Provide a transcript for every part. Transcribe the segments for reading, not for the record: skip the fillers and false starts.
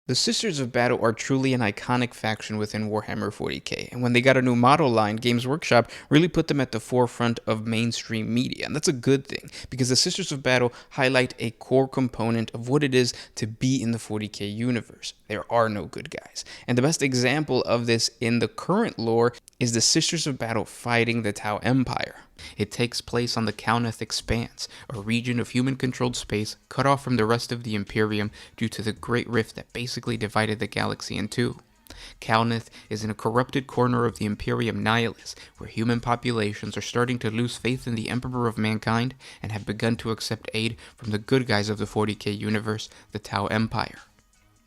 The Sisters of Battle are truly an iconic faction within Warhammer 40K, and when they got a new model line, Games Workshop really put them at the forefront of mainstream media, and that's a good thing, because the Sisters of Battle highlight a core component of what it is to be in the 40K universe. There are no good guys, and the best example of this in the current lore is the Sisters of Battle fighting the Tau Empire. It takes place on the Kalnith Expanse, a region of human-controlled space cut off from the rest of the Imperium due to the Great Rift that basically divided the galaxy in two. Kalnith is in a corrupted corner of the Imperium Nihilus, where human populations are starting to lose faith in the Emperor of Mankind and have begun to accept aid from the good guys of the 40K universe, the Tau Empire.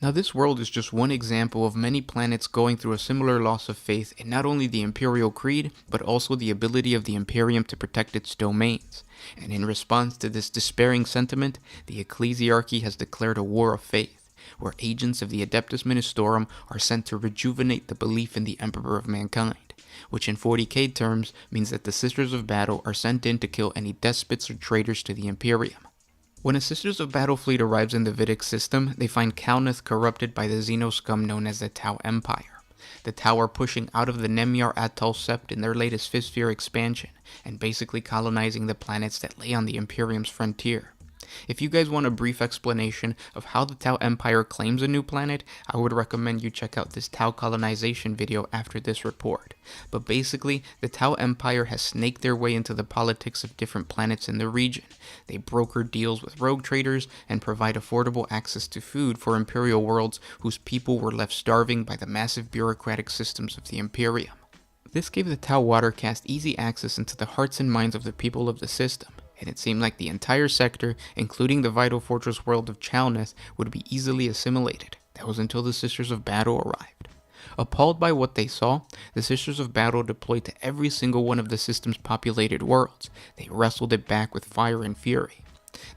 Now, this world is just one example of many planets going through a similar loss of faith in not only the Imperial Creed, but also the ability of the Imperium to protect its domains. And in response to this despairing sentiment, the Ecclesiarchy has declared a war of faith, where agents of the Adeptus Ministorum are sent to rejuvenate the belief in the Emperor of Mankind, which in 40K terms means that the Sisters of Battle are sent in to kill any despots or traitors to the Imperium. When a Sisters of Battle fleet arrives in the Vidic system, they find Kalnith corrupted by the Xeno scum known as the Tau Empire. The Tau are pushing out of the Nemyar Atoll Sept in their latest Fifth Sphere expansion, and basically colonizing the planets that lay on the Imperium's frontier. If you guys want a brief explanation of how the Tau Empire claims a new planet, I would recommend you check out this Tau colonization video after this report. But basically, the Tau Empire has snaked their way into the politics of different planets in the region. They broker deals with rogue traders and provide affordable access to food for Imperial worlds whose people were left starving by the massive bureaucratic systems of the Imperium. This gave the Tau Watercast easy access into the hearts and minds of the people of the system, and it seemed like the entire sector, including the vital fortress world of Chalneth, would be easily assimilated. That was until the Sisters of Battle arrived. Appalled by what they saw, the Sisters of Battle deployed to every single one of the system's populated worlds. They wrestled it back with fire and fury.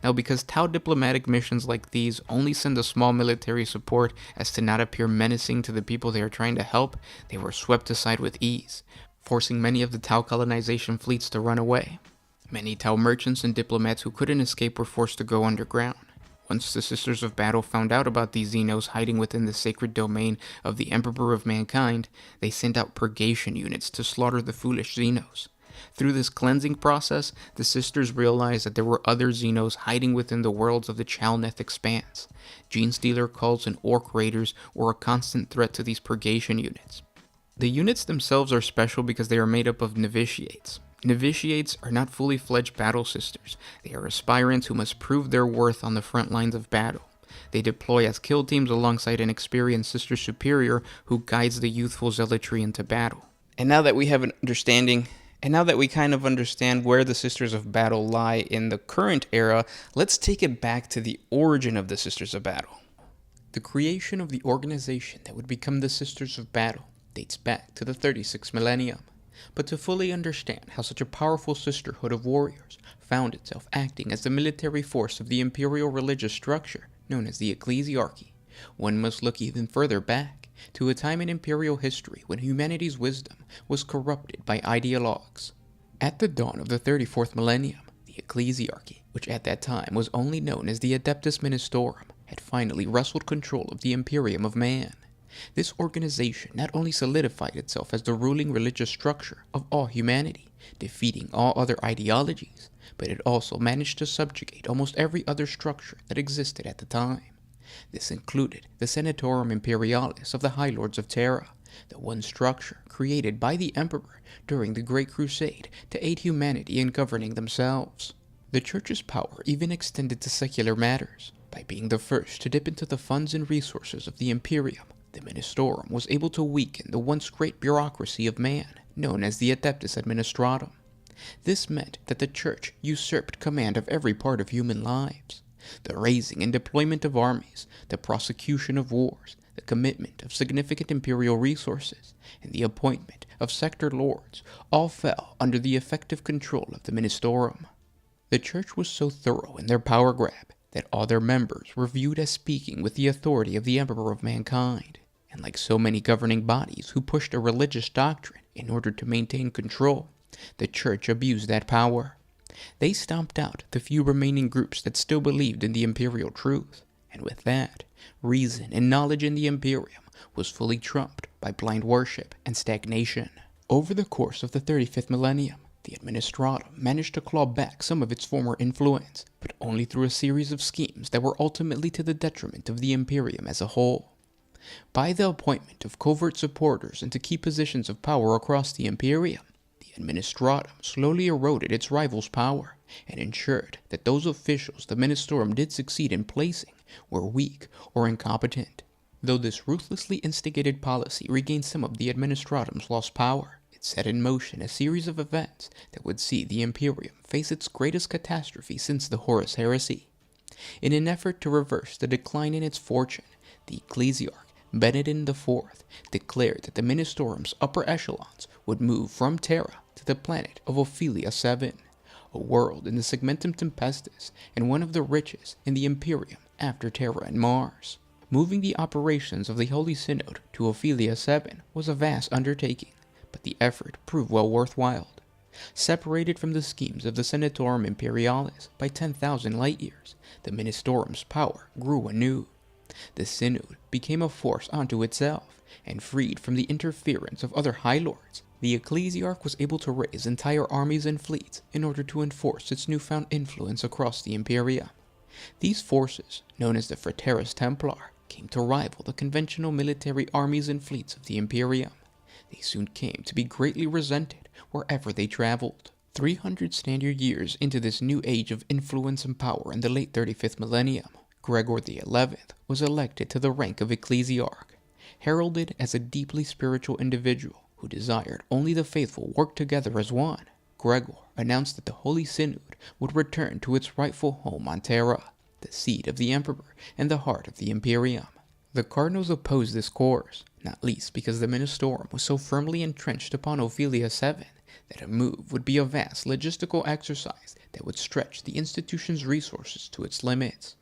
Now, because Tau diplomatic missions like these only send a small military support as to not appear menacing to the people they are trying to help, they were swept aside with ease, forcing many of the Tau colonization fleets to run away. Many Tau merchants and diplomats who couldn't escape were forced to go underground. Once the Sisters of Battle found out about these Xenos hiding within the sacred domain of the Emperor of Mankind, they sent out purgation units to slaughter the foolish Xenos. Through this cleansing process, the Sisters realized that there were other Xenos hiding within the worlds of the Chalneth Expanse. Genestealer cults and Orc raiders were a constant threat to these purgation units. The units themselves are special because they are made up of novitiates. Novitiates are not fully fledged battle sisters. They are aspirants who must prove their worth on the front lines of battle. They deploy as kill teams alongside an experienced sister superior who guides the youthful zealotry into battle. And now that we kind of understand where the Sisters of Battle lie in the current era, let's take it back to the origin of the Sisters of Battle. The creation of the organization that would become the Sisters of Battle dates back to the 36th millennium. But to fully understand how such a powerful sisterhood of warriors found itself acting as the military force of the imperial religious structure known as the Ecclesiarchy, one must look even further back to a time in imperial history when humanity's wisdom was corrupted by ideologues. At the dawn of the 34th millennium, the Ecclesiarchy, which at that time was only known as the Adeptus Ministorum, had finally wrestled control of the Imperium of Man. This organization not only solidified itself as the ruling religious structure of all humanity, defeating all other ideologies, but it also managed to subjugate almost every other structure that existed at the time. This included the Senatorum Imperialis of the High Lords of Terra, the one structure created by the Emperor during the Great Crusade to aid humanity in governing themselves. The Church's power even extended to secular matters. By being the first to dip into the funds and resources of the Imperium, the Ministorum was able to weaken the once great bureaucracy of man, known as the Adeptus Administratum. This meant that the Church usurped command of every part of human lives. The raising and deployment of armies, the prosecution of wars, the commitment of significant imperial resources, and the appointment of sector lords all fell under the effective control of the Ministorum. The Church was so thorough in their power grab that all their members were viewed as speaking with the authority of the Emperor of Mankind. And like so many governing bodies who pushed a religious doctrine in order to maintain control, the Church abused that power. They stomped out the few remaining groups that still believed in the imperial truth, And with that, reason and knowledge in the Imperium was fully trumped by blind worship and stagnation. Over the course of the 35th millennium, the Administratum managed to claw back some of its former influence, but only through a series of schemes that were ultimately to the detriment of the Imperium as a whole. By the appointment of covert supporters into key positions of power across the Imperium, the Administratum slowly eroded its rivals' power and ensured that those officials the Ministorum did succeed in placing were weak or incompetent. Though this ruthlessly instigated policy regained some of the Administratum's lost power, it set in motion a series of events that would see the Imperium face its greatest catastrophe since the Horus Heresy. In an effort to reverse the decline in its fortune, the Ecclesiarch Benedict IV declared that the Ministorum's upper echelons would move from Terra to the planet of Ophelia 7, a world in the Segmentum Tempestus and one of the richest in the Imperium after Terra and Mars. Moving the operations of the Holy Synod to Ophelia 7 was a vast undertaking, but the effort proved well worthwhile. Separated from the schemes of the Senatorum Imperialis by 10,000 light-years, the Ministorum's power grew anew. The Synod became a force unto itself, and freed from the interference of other High Lords, the Ecclesiarch was able to raise entire armies and fleets in order to enforce its newfound influence across the Imperium. These forces, known as the Frateres Templar, came to rival the conventional military armies and fleets of the Imperium. They soon came to be greatly resented wherever they traveled. 300 standard years into this new age of influence and power in the late 35th millennium, Gregor XI was elected to the rank of Ecclesiarch. Heralded as a deeply spiritual individual who desired only the faithful work together as one, Gregor announced that the Holy Synod would return to its rightful home on Terra, the seat of the Emperor and the heart of the Imperium. The Cardinals opposed this course, not least because the Ministorum was so firmly entrenched upon Ophelia 7 that a move would be a vast logistical exercise that would stretch the institution's resources to its limits.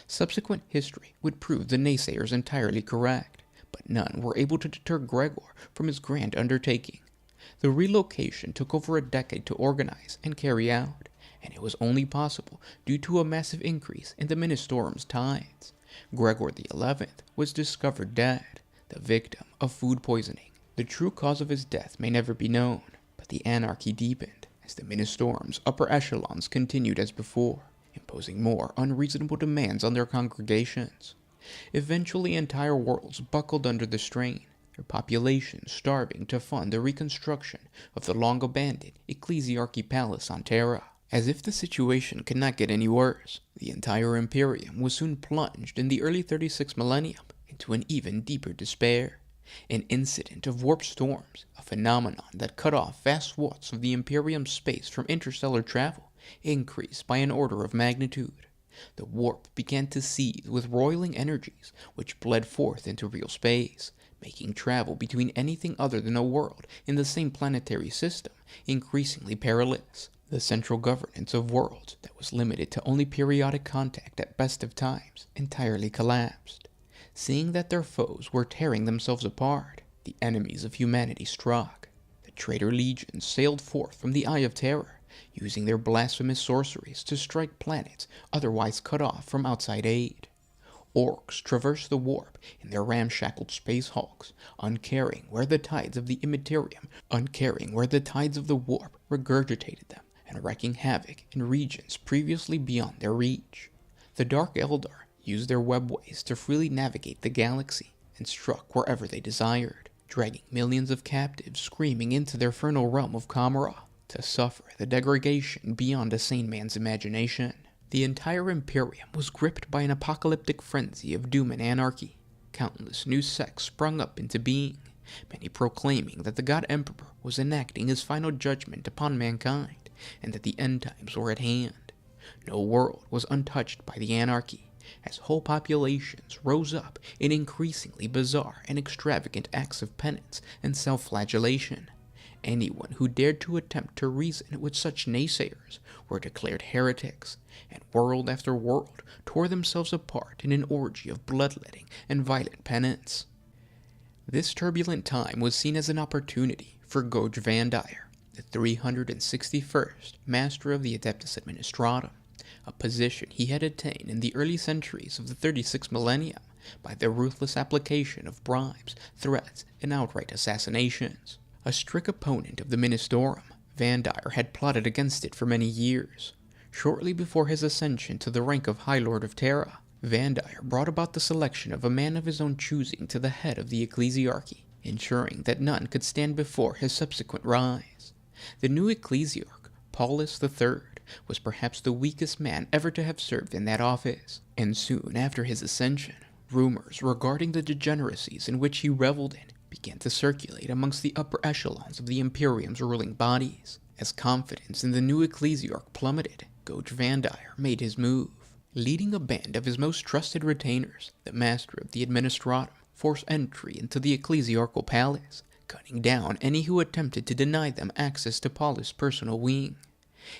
Subsequent history would prove the naysayers entirely correct, but none were able to deter Gregor from his grand undertaking. The relocation took over a decade to organize and carry out, and it was only possible due to a massive increase in the Ministorum's tithes. Gregor XI was discovered dead, the victim of food poisoning. The true cause of his death may never be known, but the anarchy deepened as the Ministorum's upper echelons continued as before, imposing more unreasonable demands on their congregations. Eventually, entire worlds buckled under the strain, their populations starving to fund the reconstruction of the long-abandoned Ecclesiarchy Palace on Terra. As if the situation could not get any worse, the entire Imperium was soon plunged in the early 36th millennium into an even deeper despair. An incident of warp storms, a phenomenon that cut off vast swaths of the Imperium's space from interstellar travel, increased by an order of magnitude. The warp began to seethe with roiling energies which bled forth into real space, making travel between anything other than a world in the same planetary system increasingly perilous. The central governance of worlds that was limited to only periodic contact at best of times entirely collapsed. Seeing that their foes were tearing themselves apart, the enemies of humanity struck. The traitor legions sailed forth from the Eye of Terror, using their blasphemous sorceries to strike planets otherwise cut off from outside aid. Orcs traversed the warp in their ramshackled space hulks, uncaring where the tides of the immaterium, uncaring where the tides of the warp regurgitated them, and wreaking havoc in regions previously beyond their reach. The Dark Eldar used their webways to freely navigate the galaxy and struck wherever they desired, dragging millions of captives screaming into their infernal realm of Kamara to suffer the degradation beyond a sane man's imagination. The entire Imperium was gripped by an apocalyptic frenzy of doom and anarchy. Countless new sects sprung up into being, many proclaiming that the God Emperor was enacting his final judgment upon mankind, and that the end times were at hand. No world was untouched by the anarchy, as whole populations rose up in increasingly bizarre and extravagant acts of penance and self-flagellation. Anyone who dared to attempt to reason with such naysayers were declared heretics, and world after world tore themselves apart in an orgy of bloodletting and violent penance. This turbulent time was seen as an opportunity for Goj Vandire, the 361st Master of the Adeptus Administratum, a position he had attained in the early centuries of the 36th millennium by the ruthless application of bribes, threats, and outright assassinations. A strict opponent of the Ministorum, Van Dyer had plotted against it for many years. Shortly before his ascension to the rank of High Lord of Terra, Van Dyer brought about the selection of a man of his own choosing to the head of the ecclesiarchy, ensuring that none could stand before his subsequent rise. The new ecclesiarch, Paulus III, was perhaps the weakest man ever to have served in that office, and soon after his ascension, rumors regarding the degeneracies in which he reveled in began to circulate amongst the upper echelons of the Imperium's ruling bodies. As confidence in the new ecclesiarch plummeted, Goge Van Dyer made his move. Leading a band of his most trusted retainers, the master of the Administratum forced entry into the ecclesiarchal palace, cutting down any who attempted to deny them access to Paulus' personal wing.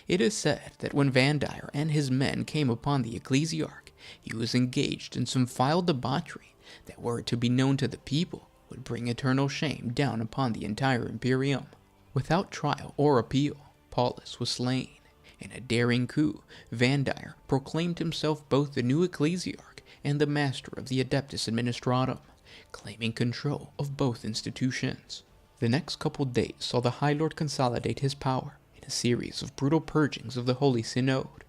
It is said that when Van Dyer and his men came upon the ecclesiarch, he was engaged in some vile debauchery that, were it to be known to the people, would bring eternal shame down upon the entire Imperium. Without trial or appeal, Paulus was slain. In a daring coup, Van Dyer proclaimed himself both the new ecclesiarch and the master of the Adeptus Administratum, claiming control of both institutions. The next couple days saw the High Lord consolidate his power in a series of brutal purgings of the Holy Synod.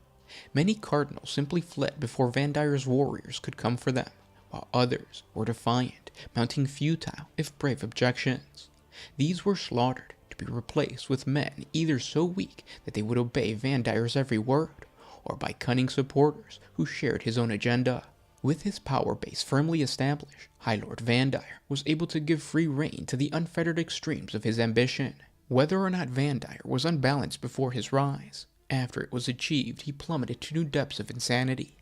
Many cardinals simply fled before Van Dyer's warriors could come for them, while others were defiant, mounting futile, if brave, objections. These were slaughtered, to be replaced with men either so weak that they would obey Van Dyer's every word, or by cunning supporters who shared his own agenda. With his power base firmly established, High Lord Van Dyer was able to give free rein to the unfettered extremes of his ambition. Whether or not Van Dyer was unbalanced before his rise, after it was achieved he plummeted to new depths of insanity.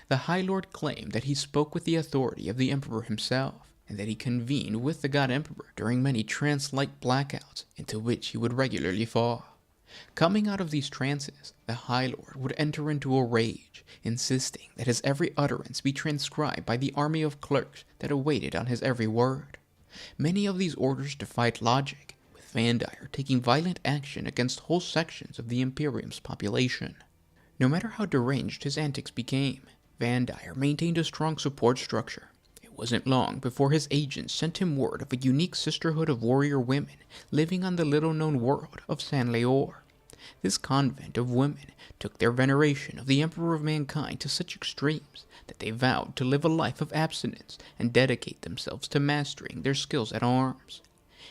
The High Lord claimed that he spoke with the authority of the Emperor himself, and that he convened with the God Emperor during many trance-like blackouts into which he would regularly fall. Coming out of these trances, the High Lord would enter into a rage, insisting that his every utterance be transcribed by the army of clerks that awaited on his every word. Many of these orders defied logic, with Van Dyer taking violent action against whole sections of the Imperium's population. No matter how deranged his antics became, Van Dyer maintained a strong support structure. It wasn't long before his agents sent him word of a unique sisterhood of warrior women living on the little-known world of San Leor. This convent of women took their veneration of the Emperor of Mankind to such extremes that they vowed to live a life of abstinence and dedicate themselves to mastering their skills at arms.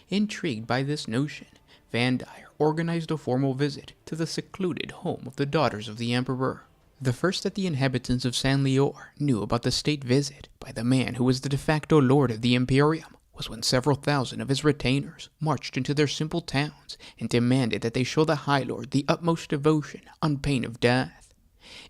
Intrigued by this notion, Van Dyer organized a formal visit to the secluded home of the daughters of the Emperor. The first that the inhabitants of San Leor knew about the state visit by the man who was the de facto lord of the Imperium was when several thousand of his retainers marched into their simple towns and demanded that they show the High Lord the utmost devotion on pain of death.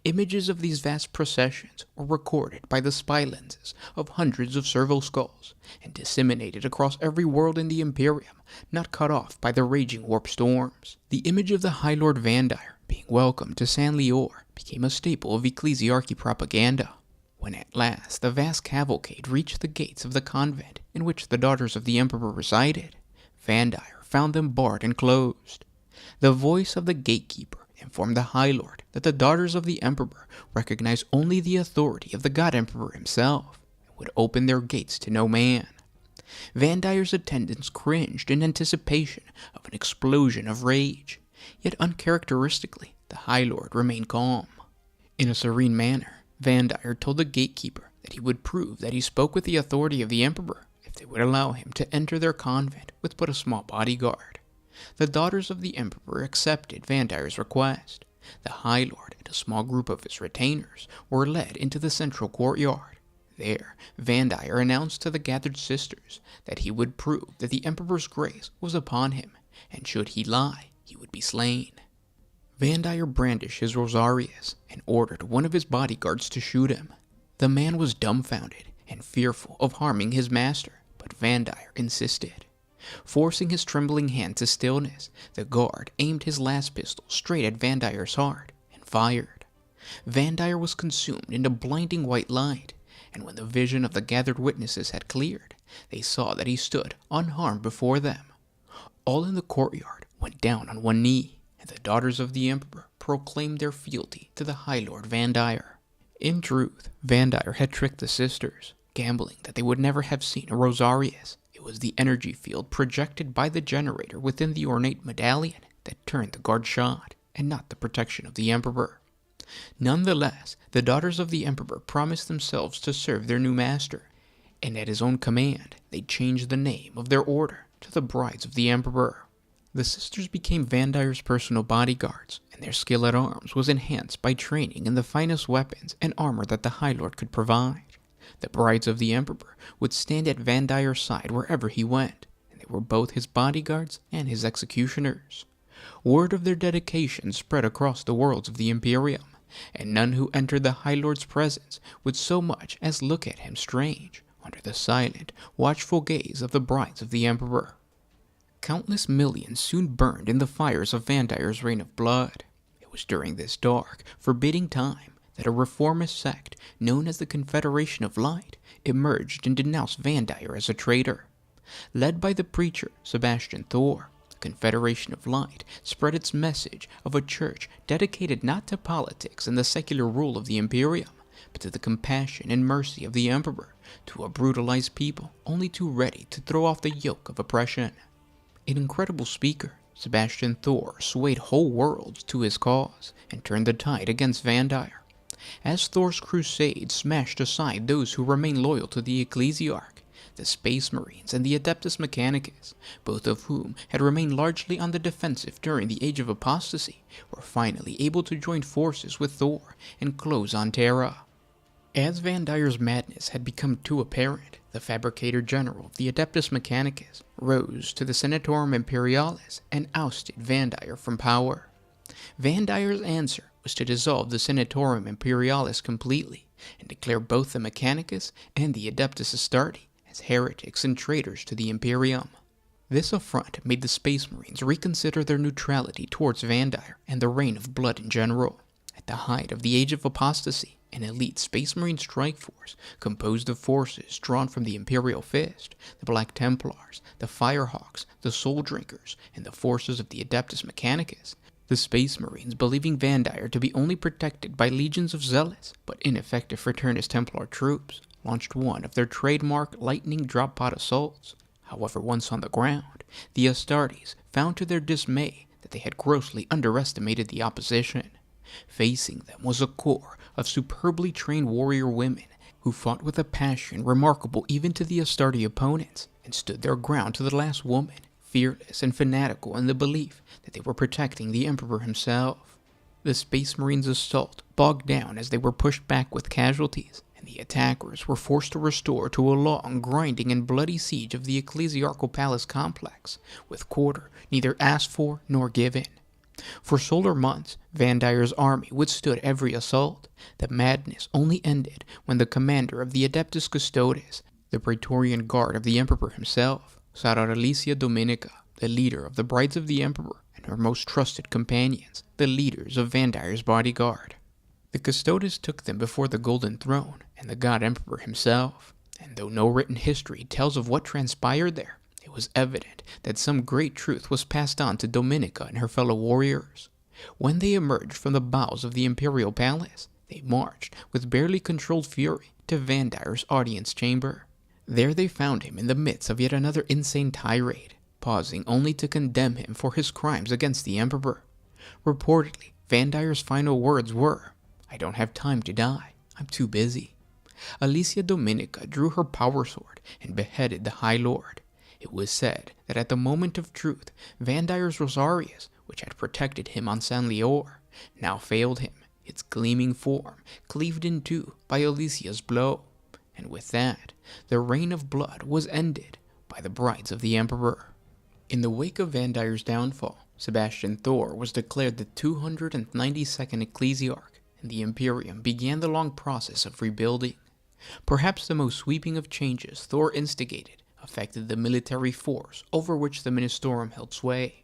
Images of these vast processions were recorded by the spy lenses of hundreds of servo skulls and disseminated across every world in the Imperium not cut off by the raging warp storms. The image of the High Lord Van Dyer being welcomed to San Leor became a staple of ecclesiarchy propaganda. When at last the vast cavalcade reached the gates of the convent in which the daughters of the Emperor resided, Van Dyer found them barred and closed. The voice of the gatekeeper informed the High Lord that the daughters of the Emperor recognized only the authority of the God Emperor himself, and would open their gates to no man. Van Dyer's attendants cringed in anticipation of an explosion of rage, yet uncharacteristically, the High Lord remained calm. In a serene manner, Van Dyer told the gatekeeper that he would prove that he spoke with the authority of the Emperor if they would allow him to enter their convent with but a small bodyguard. The daughters of the Emperor accepted Van Dyer's request. The High Lord and a small group of his retainers were led into the central courtyard. There, Van Dyer announced to the gathered sisters that he would prove that the Emperor's grace was upon him, and should he lie, he would be slain. Van Dyer brandished his rosarius and ordered one of his bodyguards to shoot him. The man was dumbfounded and fearful of harming his master, but Van Dyer insisted. Forcing his trembling hand to stillness, the guard aimed his last pistol straight at Van Dyer's heart and fired. Van Dyer was consumed in a blinding white light, and when the vision of the gathered witnesses had cleared, they saw that he stood unharmed before them. All in the courtyard went down on one knee, and the daughters of the Emperor proclaimed their fealty to the High Lord Vandire. In truth, Vandire had tricked the sisters, gambling that they would never have seen a Rosarius. It was the energy field projected by the generator within the ornate medallion that turned the guard shot, and not the protection of the Emperor. Nonetheless, the daughters of the Emperor promised themselves to serve their new master, and at his own command, they changed the name of their order to the Brides of the Emperor. The sisters became Vandire's personal bodyguards, and their skill at arms was enhanced by training in the finest weapons and armor that the High Lord could provide. The Brides of the Emperor would stand at Vandire's side wherever he went, and they were both his bodyguards and his executioners. Word of their dedication spread across the worlds of the Imperium, and none who entered the High Lord's presence would so much as look at him strange, under the silent, watchful gaze of the Brides of the Emperor. Countless millions soon burned in the fires of Vandire's reign of blood. It was during this dark, forbidding time that a reformist sect known as the Confederation of Light emerged and denounced Vandire as a traitor. Led by the preacher Sebastian Thor, the Confederation of Light spread its message of a church dedicated not to politics and the secular rule of the Imperium, but to the compassion and mercy of the Emperor, to a brutalized people only too ready to throw off the yoke of oppression. An incredible speaker, Sebastian Thor swayed whole worlds to his cause and turned the tide against Vandire. As Thor's crusade smashed aside those who remained loyal to the Ecclesiarch, the Space Marines and the Adeptus Mechanicus, both of whom had remained largely on the defensive during the Age of Apostasy, were finally able to join forces with Thor and close on Terra. As Vandire's madness had become too apparent, the Fabricator General of the Adeptus Mechanicus rose to the Senatorum Imperialis and ousted Vandire from power. Vandire's answer was to dissolve the Senatorum Imperialis completely and declare both the Mechanicus and the Adeptus Astartes as heretics and traitors to the Imperium. This affront made the Space Marines reconsider their neutrality towards Vandire and the reign of blood in general. At the height of the Age of Apostasy, an elite Space Marine strike force composed of forces drawn from the Imperial Fist, the Black Templars, the Firehawks, the Soul Drinkers, and the forces of the Adeptus Mechanicus. The Space Marines, believing Vandire to be only protected by legions of zealous but ineffective Fraternus Templar troops, launched one of their trademark lightning drop pod assaults. However, once on the ground, the Astartes found to their dismay that they had grossly underestimated the opposition. Facing them was a corps of superbly trained warrior women who fought with a passion remarkable even to the Astarte opponents and stood their ground to the last woman, fearless and fanatical in the belief that they were protecting the Emperor himself. The Space Marines' assault bogged down as they were pushed back with casualties, and the attackers were forced to restore to a long, grinding, and bloody siege of the Ecclesiarchal Palace complex, with quarter neither asked for nor given. For solar months, Vandire's army withstood every assault. The madness only ended when the commander of the Adeptus Custodes, the Praetorian Guard of the Emperor himself, sought out Alicia Dominica, the leader of the Brides of the Emperor, and her most trusted companions, the leaders of Vandire's bodyguard. The Custodes took them before the Golden Throne and the God Emperor himself, and though no written history tells of what transpired there, it was evident that some great truth was passed on to Dominica and her fellow warriors. When they emerged from the bowels of the Imperial Palace, they marched with barely controlled fury to Vandire's audience chamber. There they found him in the midst of yet another insane tirade, pausing only to condemn him for his crimes against the Emperor. Reportedly, Vandire's final words were, "I don't have time to die, I'm too busy." Alicia Dominica drew her power sword and beheaded the High Lord. It was said that at the moment of truth, Vandire's Rosarius, which had protected him on San Leor, now failed him, its gleaming form cleaved in two by Alicia's blow. And with that, the reign of blood was ended by the Brides of the Emperor. In the wake of Vandire's downfall, Sebastian Thor was declared the 292nd Ecclesiarch, and the Imperium began the long process of rebuilding. Perhaps the most sweeping of changes Thor instigated affected the military force over which the Ministorum held sway.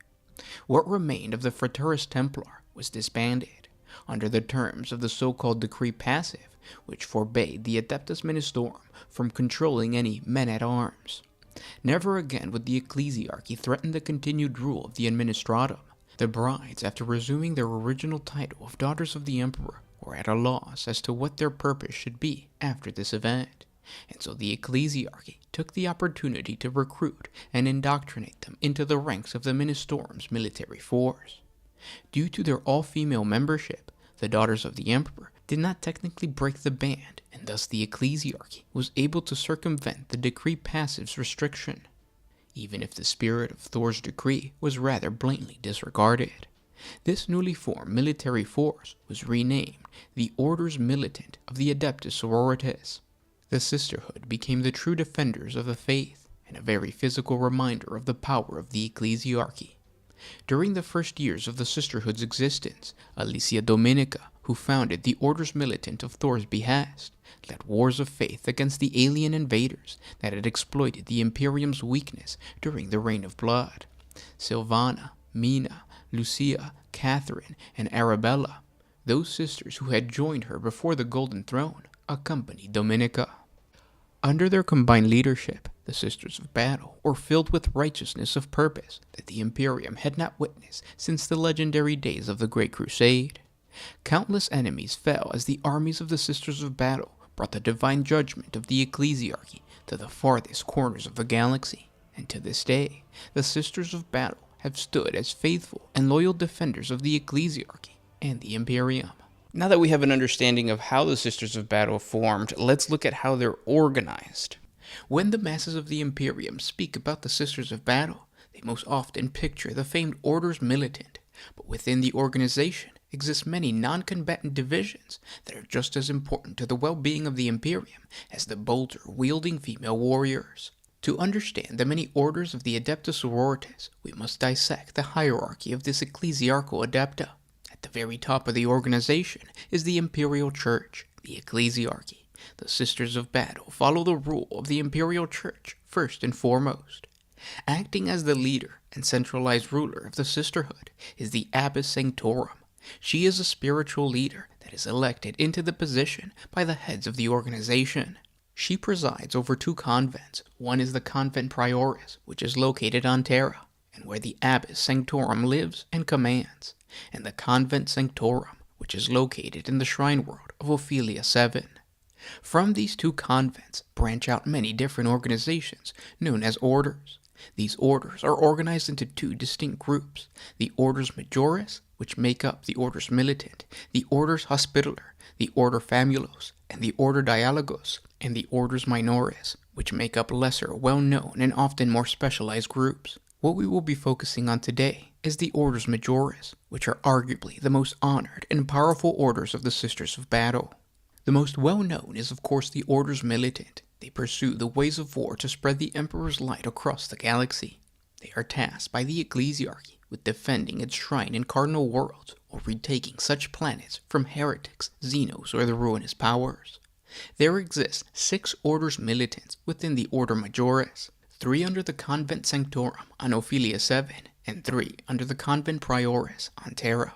What remained of the Fraternus Templar was disbanded, under the terms of the so-called Decree Passive, which forbade the Adeptus Ministorum from controlling any men-at-arms. Never again would the Ecclesiarchy threaten the continued rule of the Administratum. The brides, after resuming their original title of Daughters of the Emperor, were at a loss as to what their purpose should be after this event, and so the ecclesiarchy took the opportunity to recruit and indoctrinate them into the ranks of the Ministorum's military force. Due to their all-female membership, the Daughters of the Emperor did not technically break the band, and thus the ecclesiarchy was able to circumvent the decree passive's restriction, even if the spirit of Thor's decree was rather blatantly disregarded. This newly formed military force was renamed the Orders Militant of the Adeptus Sororitas. The sisterhood became the true defenders of the faith, and a very physical reminder of the power of the ecclesiarchy. During the first years of the sisterhood's existence, Alicia Dominica, who founded the Orders Militant of Thor's behest, led wars of faith against the alien invaders that had exploited the Imperium's weakness during the Reign of Blood. Silvana, Mina, Lucia, Catherine, and Arabella, those sisters who had joined her before the Golden Throne, accompanied Dominica. Under their combined leadership, the Sisters of Battle were filled with righteousness of purpose that the Imperium had not witnessed since the legendary days of the Great Crusade. Countless enemies fell as the armies of the Sisters of Battle brought the divine judgment of the ecclesiarchy to the farthest corners of the galaxy, and to this day, the Sisters of Battle have stood as faithful and loyal defenders of the ecclesiarchy and the Imperium. Now that we have an understanding of how the Sisters of Battle formed, let's look at how they're organized. When the masses of the Imperium speak about the Sisters of Battle, they most often picture the famed Orders Militant, but within the organization exist many non-combatant divisions that are just as important to the well-being of the Imperium as the bolter-wielding female warriors. To understand the many orders of the Adeptus Sororitas, we must dissect the hierarchy of this ecclesiarchal adepta. At the very top of the organization is the Imperial Church, the ecclesiarchy. The Sisters of Battle follow the rule of the Imperial Church first and foremost. Acting as the leader and centralized ruler of the sisterhood is the Abbess Sanctorum. She is a spiritual leader that is elected into the position by the heads of the organization. She presides over two convents. One is the Convent Prioris, which is located on Terra, and where the Abbess Sanctorum lives and commands, and the Convent Sanctorum, which is located in the Shrine World of Ophelia 7. From these two convents branch out many different organizations known as orders. These orders are organized into two distinct groups: the Orders Majoris, which make up the Orders Militant, the Orders Hospitaller, the Order Famulos, and the Order Dialogos, and the Orders Minoris, which make up lesser, well-known, and often more specialized groups. What we will be focusing on today is the Orders Majoris, which are arguably the most honored and powerful orders of the Sisters of Battle. The most well-known is of course the Orders Militant. They pursue the ways of war to spread the Emperor's light across the galaxy. They are tasked by the ecclesiarchy with defending its shrine in cardinal worlds or retaking such planets from heretics, Xenos, or the ruinous powers. There exist 6 Orders Militants within the Order Majoris, 3 under the Convent Sanctorum on Ophelia 7, and 3 under the Convent Prioris on Terra.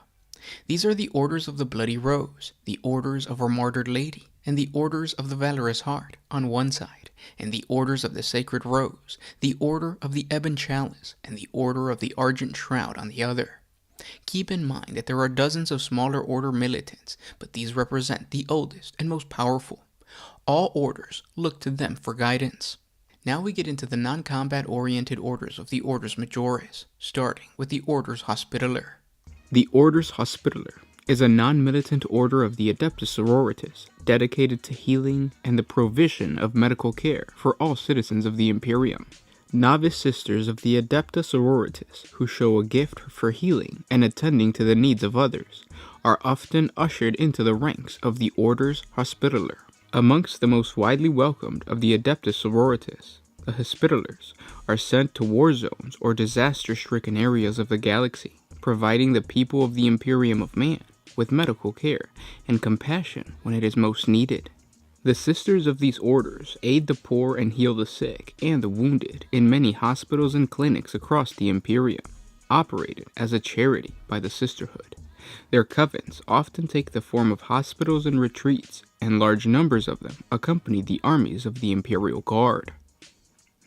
These are the Orders of the Bloody Rose, the Orders of Our Martyred Lady, and the Orders of the Valorous Heart on one side, and the Orders of the Sacred Rose, the Order of the Ebon Chalice, and the Order of the Argent Shroud on the other. Keep in mind that there are dozens of smaller order militants, but these represent the oldest and most powerful. All orders look to them for guidance. Now we get into the non-combat oriented orders of the Orders Majoris, starting with the Orders Hospitaller. The Orders Hospitaller is a non-militant order of the Adeptus Sororitas, dedicated to healing and the provision of medical care for all citizens of the Imperium. Novice sisters of the Adepta Sororitas, who show a gift for healing and attending to the needs of others, are often ushered into the ranks of the Orders Hospitaller. Amongst the most widely welcomed of the Adeptus Sororitas, the Hospitallers are sent to war zones or disaster-stricken areas of the galaxy, providing the people of the Imperium of Man with medical care and compassion when it is most needed. The sisters of these orders aid the poor and heal the sick and the wounded in many hospitals and clinics across the Imperium, operated as a charity by the sisterhood. Their covens often take the form of hospitals and retreats, and large numbers of them accompany the armies of the Imperial Guard.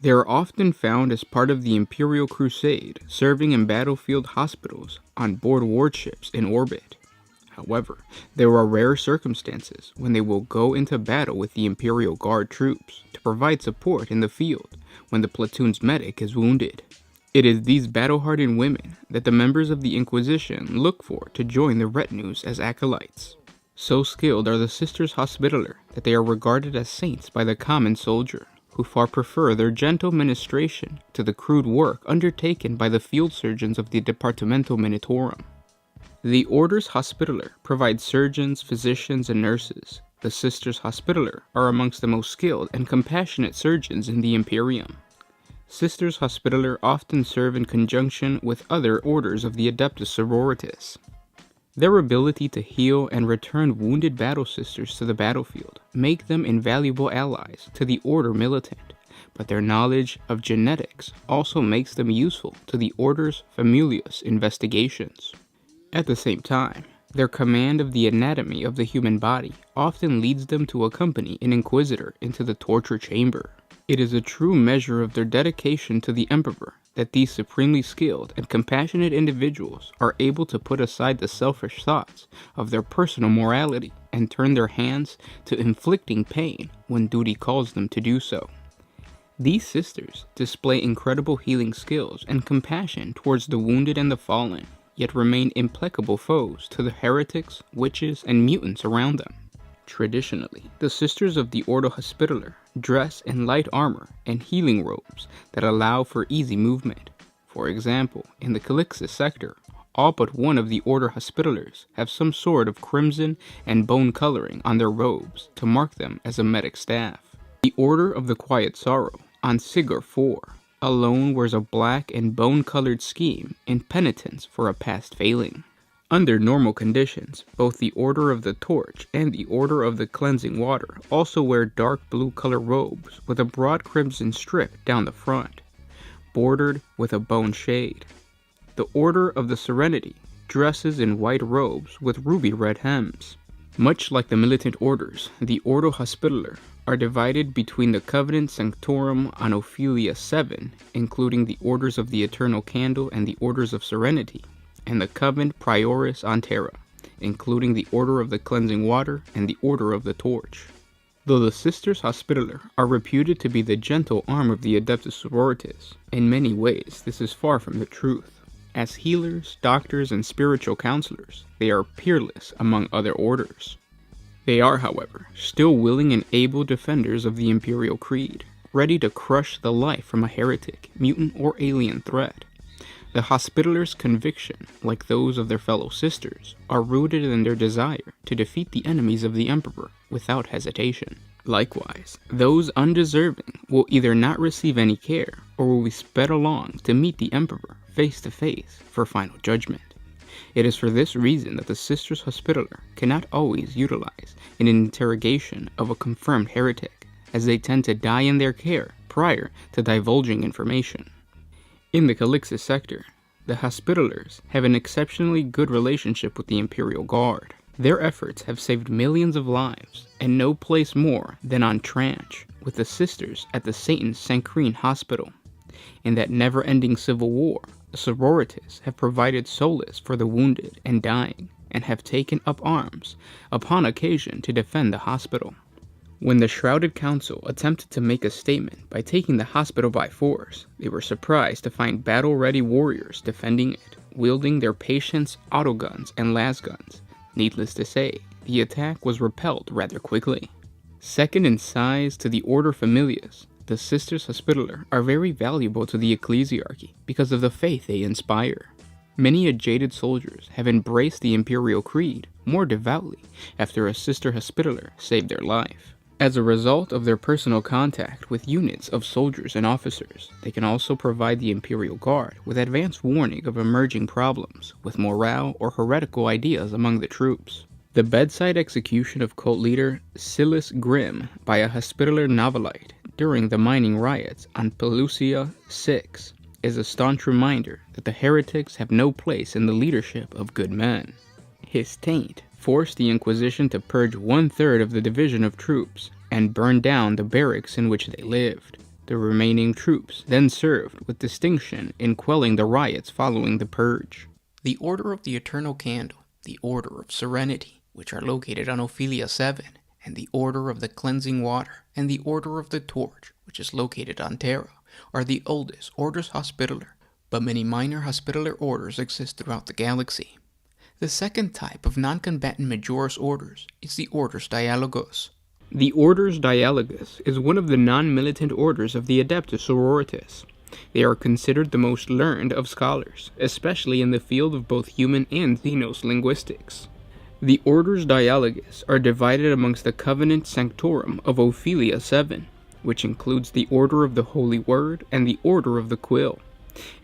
They are often found as part of the Imperial Crusade, serving in battlefield hospitals on board warships in orbit. However, there are rare circumstances when they will go into battle with the Imperial Guard troops to provide support in the field when the platoon's medic is wounded. It is these battle-hardened women that the members of the Inquisition look for to join the retinues as acolytes. So skilled are the Sisters Hospitaller that they are regarded as saints by the common soldier, who far prefer their gentle ministration to the crude work undertaken by the field surgeons of the Departamental Minitorum. The Orders Hospitaller provides surgeons, physicians, and nurses. The Sisters Hospitaller are amongst the most skilled and compassionate surgeons in the Imperium. Sisters Hospitaller often serve in conjunction with other orders of the Adeptus Sororitas. Their ability to heal and return wounded battle sisters to the battlefield make them invaluable allies to the Order Militant, but their knowledge of genetics also makes them useful to the Order's Familius investigations. At the same time, their command of the anatomy of the human body often leads them to accompany an Inquisitor into the torture chamber. It is a true measure of their dedication to the Emperor that these supremely skilled and compassionate individuals are able to put aside the selfish thoughts of their personal morality and turn their hands to inflicting pain when duty calls them to do so. These sisters display incredible healing skills and compassion towards the wounded and the fallen, yet remain implacable foes to the heretics, witches, and mutants around them. Traditionally, the Sisters of the Ordo Hospitaller dress in light armor and healing robes that allow for easy movement. For example, in the Calixis sector, all but one of the Order Hospitallers have some sort of crimson and bone coloring on their robes to mark them as a medic staff. The Order of the Quiet Sorrow on Sigur 4 alone wears a black and bone-colored scheme in penitence for a past failing. Under normal conditions, both the Order of the Torch and the Order of the Cleansing Water also wear dark blue color robes with a broad crimson strip down the front, bordered with a bone shade. The Order of the Serenity dresses in white robes with ruby red hems. Much like the militant orders, the Ordo Hospitaller are divided between the Covenant Sanctorum on Ophelia 7, including the Orders of the Eternal Candle and the Orders of Serenity, and the Covenant Prioris on Terra, including the Order of the Cleansing Water and the Order of the Torch. Though the Sisters Hospitaller are reputed to be the gentle arm of the Adeptus Sororitas, in many ways this is far from the truth. As healers, doctors, and spiritual counselors, they are peerless among other orders. They are, however, still willing and able defenders of the Imperial Creed, ready to crush the life from a heretic, mutant, or alien threat. The Hospitallers' conviction, like those of their fellow sisters, are rooted in their desire to defeat the enemies of the Emperor without hesitation. Likewise, those undeserving will either not receive any care or will be sped along to meet the Emperor face to face for final judgment. It is for this reason that the Sisters Hospitaller cannot always utilize an interrogation of a confirmed heretic, as they tend to die in their care prior to divulging information. In the Calixis sector, the Hospitallers have an exceptionally good relationship with the Imperial Guard. Their efforts have saved millions of lives, and no place more than on Tranche, with the sisters at the Saint Sancrine Hospital. In that never-ending civil war, the sororitas have provided solace for the wounded and dying, and have taken up arms upon occasion to defend the hospital. When the Shrouded Council attempted to make a statement by taking the hospital by force, they were surprised to find battle-ready warriors defending it, wielding their patients' autoguns and lasguns. Needless to say, the attack was repelled rather quickly. Second in size to the Order Familius, the Sisters Hospitaller are very valuable to the ecclesiarchy because of the faith they inspire. Many jaded soldiers have embraced the Imperial Creed more devoutly after a Sister Hospitaller saved their life. As a result of their personal contact with units of soldiers and officers, they can also provide the Imperial Guard with advance warning of emerging problems with morale or heretical ideas among the troops. The bedside execution of cult leader Silas Grimm by a Hospitaller Novelite during the mining riots on Pelusia 6 is a staunch reminder that the heretics have no place in the leadership of good men. His taint forced the Inquisition to purge 1/3 of the division of troops and burn down the barracks in which they lived. The remaining troops then served with distinction in quelling the riots following the Purge. The Order of the Eternal Candle, the Order of Serenity, which are located on Ophelia 7, and the Order of the Cleansing Water, and the Order of the Torch, which is located on Terra, are the oldest Orders Hospitaller, but many minor Hospitaller orders exist throughout the galaxy. The second type of non-combatant Majoris orders is the Orders Dialogos. The Orders Dialogos is one of the non-militant orders of the Adeptus Sororitas. They are considered the most learned of scholars, especially in the field of both human and Xenos linguistics. The Orders Dialogos are divided amongst the Covenant Sanctorum of Ophelia 7, which includes the Order of the Holy Word and the Order of the Quill,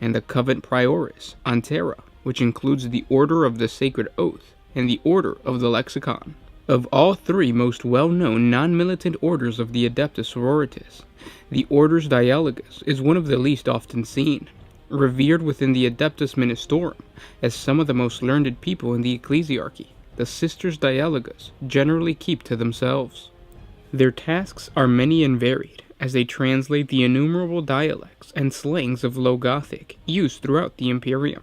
and the Covenant Prioris on Terra, which includes the Order of the Sacred Oath and the Order of the Lexicon. Of all three most well-known non-militant orders of the Adeptus Sororitas, the Orders Dialogos is one of the least often seen, revered within the Adeptus Ministorum as some of the most learned people in the ecclesiarchy. The Sisters Dialogos generally keep to themselves. Their tasks are many and varied, as they translate the innumerable dialects and slangs of Low Gothic used throughout the Imperium.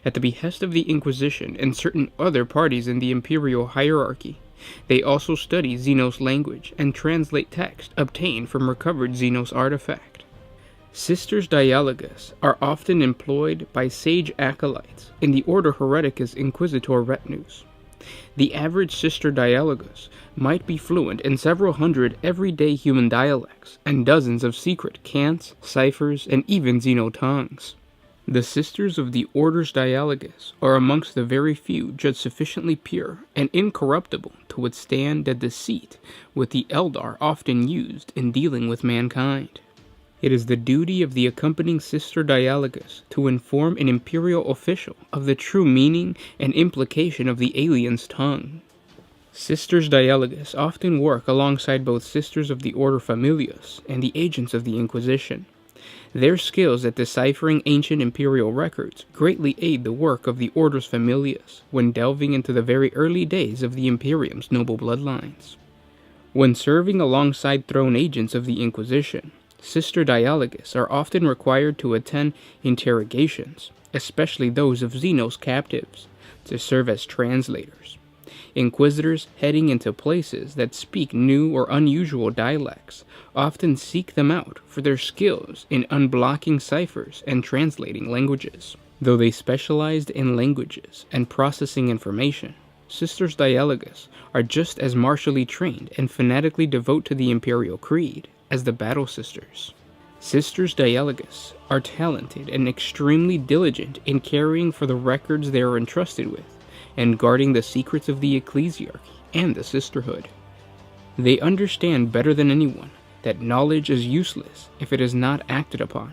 At the behest of the Inquisition and certain other parties in the imperial hierarchy, they also study Xenos language and translate text obtained from recovered Xenos artifact. Sisters Dialogos are often employed by sage acolytes in the Order Hereticus Inquisitor retinues. The average Sister Dialogos might be fluent in several hundred everyday human dialects and dozens of secret cants, ciphers, and even Xeno tongues. The Sisters of the Orders Dialogos are amongst the very few judged sufficiently pure and incorruptible to withstand the deceit with the Eldar often used in dealing with mankind. It is the duty of the accompanying Sister Dialogos to inform an Imperial official of the true meaning and implication of the alien's tongue. Sisters Dialogos often work alongside both Sisters of the Order Familius and the agents of the Inquisition. Their skills at deciphering ancient imperial records greatly aid the work of the Orders Familius when delving into the very early days of the Imperium's noble bloodlines. When serving alongside throne agents of the Inquisition, Sister Dialogos are often required to attend interrogations, especially those of Xenos captives, to serve as translators. Inquisitors heading into places that speak new or unusual dialects often seek them out for their skills in unblocking ciphers and translating languages. Though they specialized in languages and processing information, Sisters Dialogos are just as martially trained and fanatically devote to the Imperial Creed as the Battle Sisters. Sisters Dialogos are talented and extremely diligent in caring for the records they are entrusted with, and guarding the secrets of the ecclesiarchy and the sisterhood. They understand better than anyone that knowledge is useless if it is not acted upon.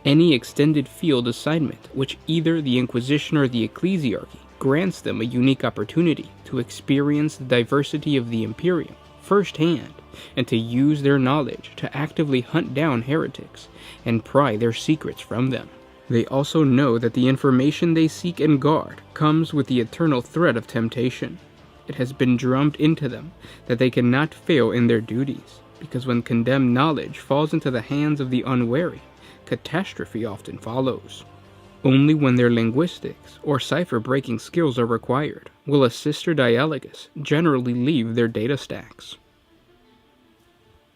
Any extended field assignment which either the Inquisition or the ecclesiarchy grants them a unique opportunity to experience the diversity of the Imperium firsthand, and to use their knowledge to actively hunt down heretics and pry their secrets from them. They also know that the information they seek and guard comes with the eternal threat of temptation. It has been drummed into them that they cannot fail in their duties, because when condemned knowledge falls into the hands of the unwary, catastrophe often follows. Only when their linguistics or cipher-breaking skills are required will a Sister Dialogos generally leave their data stacks.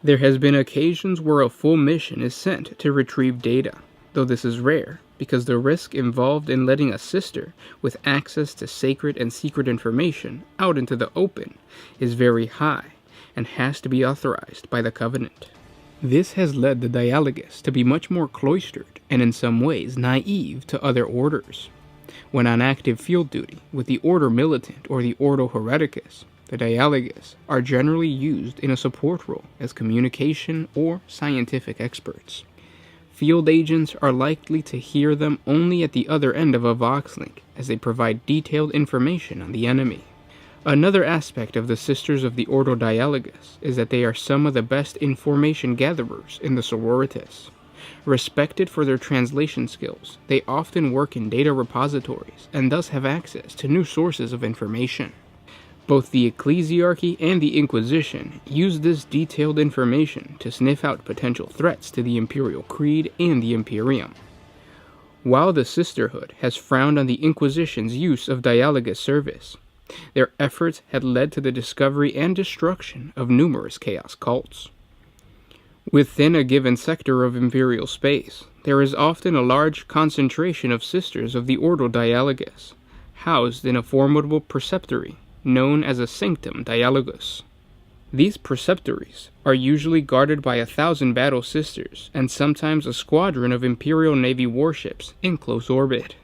There has been occasions where a full mission is sent to retrieve data, though this is rare because the risk involved in letting a sister with access to sacred and secret information out into the open is very high and has to be authorized by the Covenant. This has led the Dialogos to be much more cloistered and in some ways naive to other orders. When on active field duty with the Order Militant or the Ordo Hereticus, the Dialogos are generally used in a support role as communication or scientific experts. Field agents are likely to hear them only at the other end of a voxlink, as they provide detailed information on the enemy. Another aspect of the Sisters of the Ordo Dialogos is that they are some of the best information gatherers in the sororitas. Respected for their translation skills, they often work in data repositories and thus have access to new sources of information. Both the ecclesiarchy and the Inquisition used this detailed information to sniff out potential threats to the imperial creed and the Imperium. While the Sisterhood has frowned on the Inquisition's use of dialogous service, their efforts had led to the discovery and destruction of numerous chaos cults. Within a given sector of imperial space, there is often a large concentration of Sisters of the Ordo Dialogus, housed in a formidable preceptory known as a Sanctum Dialogus. These preceptories are usually guarded by 1,000 battle sisters and sometimes a squadron of Imperial Navy warships in close orbit.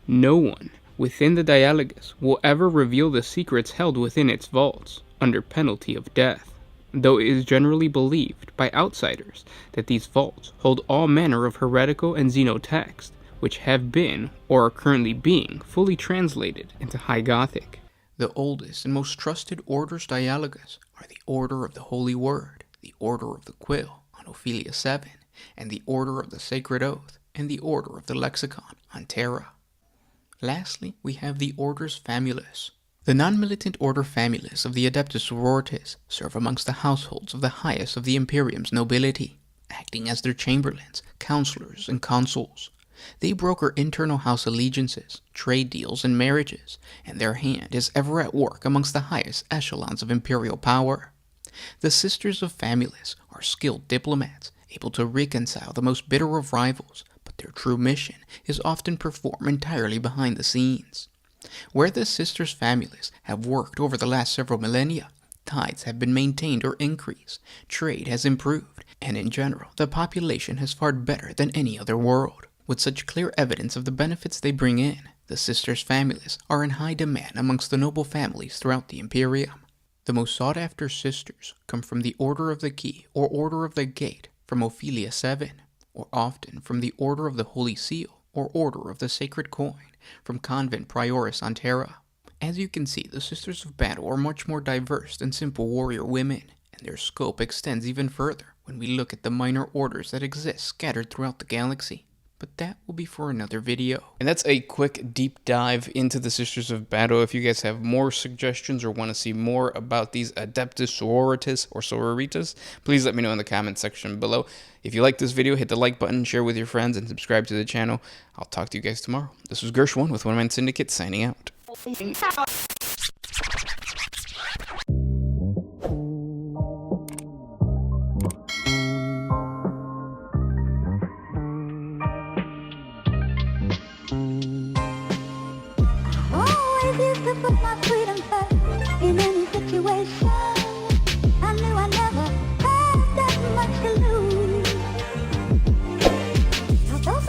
No one within the Dialogus will ever reveal the secrets held within its vaults, under penalty of death, though it is generally believed by outsiders that these vaults hold all manner of heretical and xenotexts, which have been, or are currently being, fully translated into High Gothic. The oldest and most trusted orders dialogus are the Order of the Holy Word, the Order of the Quill on Ophelia 7, and the Order of the Sacred Oath, and the Order of the Lexicon on Terra. Lastly, we have the Orders Famulus. The non-militant Order Famulus of the Adeptus Sororitas serve amongst the households of the highest of the Imperium's nobility, acting as their chamberlains, counselors, and consuls. They broker internal house allegiances, trade deals, and marriages, and their hand is ever at work amongst the highest echelons of imperial power. The Sisters of Famulus are skilled diplomats, able to reconcile the most bitter of rivals, but their true mission is often performed entirely behind the scenes. Where the Sisters Famulus have worked over the last several millennia, tides have been maintained or increased, trade has improved, and in general, the population has fared better than any other world. With such clear evidence of the benefits they bring in, the Sisters Famulus are in high demand amongst the noble families throughout the Imperium. The most sought-after sisters come from the Order of the Key or Order of the Gate from Ophelia 7, or often from the Order of the Holy Seal or Order of the Sacred Coin from Convent Prioris on Terra. As you can see, the Sisters of Battle are much more diverse than simple warrior women, and their scope extends even further when we look at the minor orders that exist scattered throughout the galaxy. But that will be for another video. And that's a quick deep dive into the Sisters of Battle. If you guys have more suggestions or want to see more about these Adeptus Sororitas or Sororitas, please let me know in the comment section below. If you like this video, hit the like button, share with your friends, and subscribe to the channel. I'll talk to you guys tomorrow. This was Gersh1 with One Man Syndicate signing out. Always used to put my freedom first in any situation.